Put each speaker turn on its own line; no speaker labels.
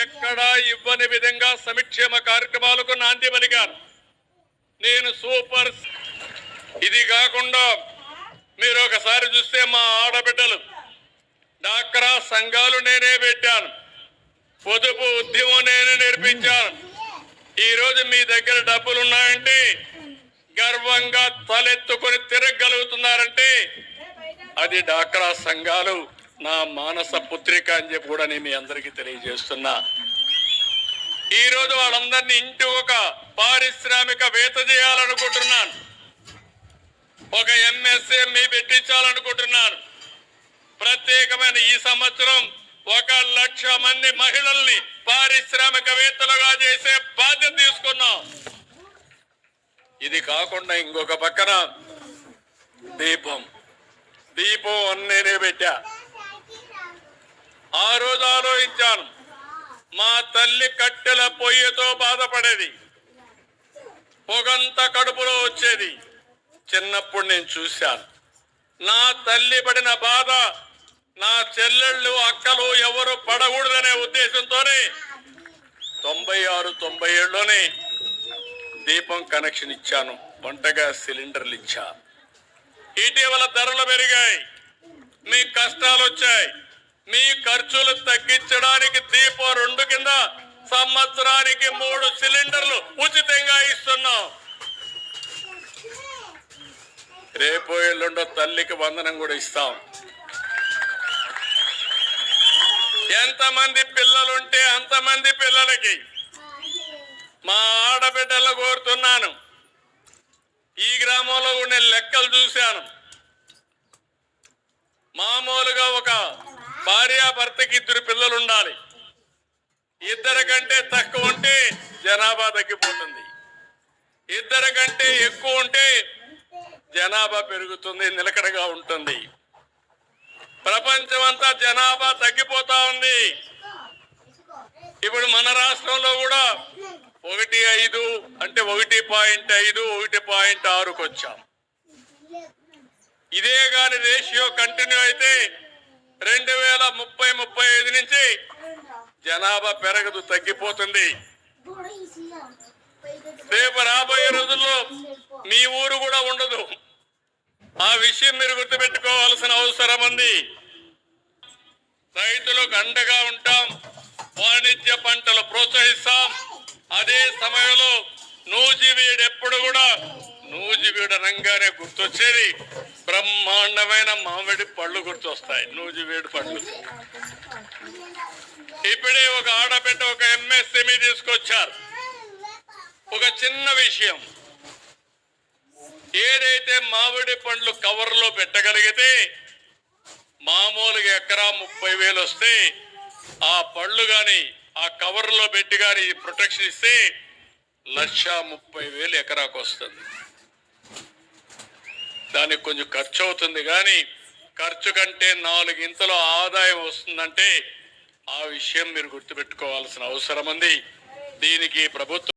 ఎక్కడా ఇవ్వని విధంగా సంక్షేమ కార్యక్రమాలకు నాంది పలికారు. నేను సూపర్. ఇది కాకుండా మీరు ఒకసారి చూస్తే మా ఆడబిడ్డలు డాక్రా సంఘాలు నేనే పెట్టాను, పొదుపు ఉద్యమం నేనే నేర్పించాను. ఈ రోజు మీ దగ్గర డబ్బులు ఉన్నాయంటే గర్వంగా తలెత్తుకొని తిరగలుగుతున్నారంటే అది డాక్రా సంఘాలు నా మానస పుత్రిక అని చెప్పి కూడా నేను మీ అందరికీ తెలియజేస్తున్నా. ఈ రోజు వాళ్ళందరినీ ఇంటి ఒక పారిశ్రామికవేత్త చేయాలనుకుంటున్నాను, ఒక ఎంఎస్ఎంఈ పెట్టించాలనుకుంటున్నాను. ప్రత్యేకమైన ఈ సంవత్సరం 1,00,000 మంది మహిళల్ని పారిశ్రామికవేత్తలుగా చేసే బాధ్యత తీసుకున్నాం. ఇది కాకుండా ఇంకొక పక్కన దీపం నేనే పెట్టా. ఆ రోజు ఆలోచించాను, మా తల్లి కట్టెల పొయ్యితో బాధపడేది, పొగంత కడుపులో వచ్చేది. చిన్నప్పుడు నేను చూశాను. నా తల్లి పడిన బాధ నా చెల్లెళ్ళు అక్కలు ఎవరు పడకూడదనే ఉద్దేశంతోనే 96-97లోనే దీపం కనెక్షన్ ఇచ్చాను, వంట గ్యాస్ సిలిండర్లు ఇచ్చా. ఇటీవల ధరలు పెరిగాయి, మీ కష్టాలు వచ్చాయి. మీ ఖర్చులు తగ్గించడానికి దీపం 2 కింద సంవత్సరానికి 3 సిలిండర్లు ఉచితంగా ఇస్తున్నాం. రేపు ఎల్లుండో తల్లికి వందనం కూడా ఇస్తాం. ఎంతమంది పిల్లలుంటే అంతమంది పిల్లలకి మా ఆడబిడ్డలు కోరుతున్నాను. ఈ గ్రామంలో ఉండే లెక్కలు చూశాను. మామూలుగా ఒక భార్యాభర్తకి 2 పిల్లలు ఉండాలి. 2 కంటే తక్కువ ఉంటే జనాభా తగ్గిపోతుంది, 2 కంటే ఎక్కువ ఉంటే జనాభా పెరుగుతుంది, నిలకడగా ఉంటుంది. ప్రపంచం అంతా జనాభా తగ్గిపోతా ఉంది. ఇప్పుడు మన రాష్ట్రంలో కూడా 1.5 అంటే 1.5 1.6కు వచ్చాం. ఇదే కాని రేషియో కంటిన్యూ అయితే 2030-35 నుంచి జనాభా పెరగదు, తగ్గిపోతుంది. రేపు రాబోయే రోజుల్లో మీ ఊరు కూడా ఉండదు. ఆ విషయం మీరు గుర్తుపెట్టుకోవాల్సిన అవసరం ఉంది. రైతులకు అండగా ఉంటాం, వాణిజ్య పంటలు ప్రోత్సహిస్తాం. అదే సమయంలో నూజివీడు ఎప్పుడు కూడా నూజివీడు రంగానే గుర్తొచ్చేది బ్రహ్మాండమైన మామిడి పళ్ళు గుర్తొస్తాయి, నూజివీడు పళ్ళు. ఇప్పుడే ఒక ఆడబిడ్డ ఒక ఎంఎస్ఎంఈ తీసుకొచ్చారు. ఒక చిన్న విషయం, ఏదైతే మామిడి పండ్లు కవర్లో పెట్టగలిగితే మామూలుగా ఎకరా 30,000 వస్తే ఆ పళ్ళు గాని ఆ కవర్లో పెట్టి గాని ప్రొటెక్షన్ ఇస్తే 1,30,000 ఎకరాకు వస్తుంది. దానికి కొంచెం ఖర్చు అవుతుంది, కానీ ఖర్చు కంటే 4 ఇంతలో ఆదాయం వస్తుందంటే ఆ విషయం మీరు గుర్తుపెట్టుకోవాల్సిన అవసరం ఉంది. దీనికి ప్రభుత్వం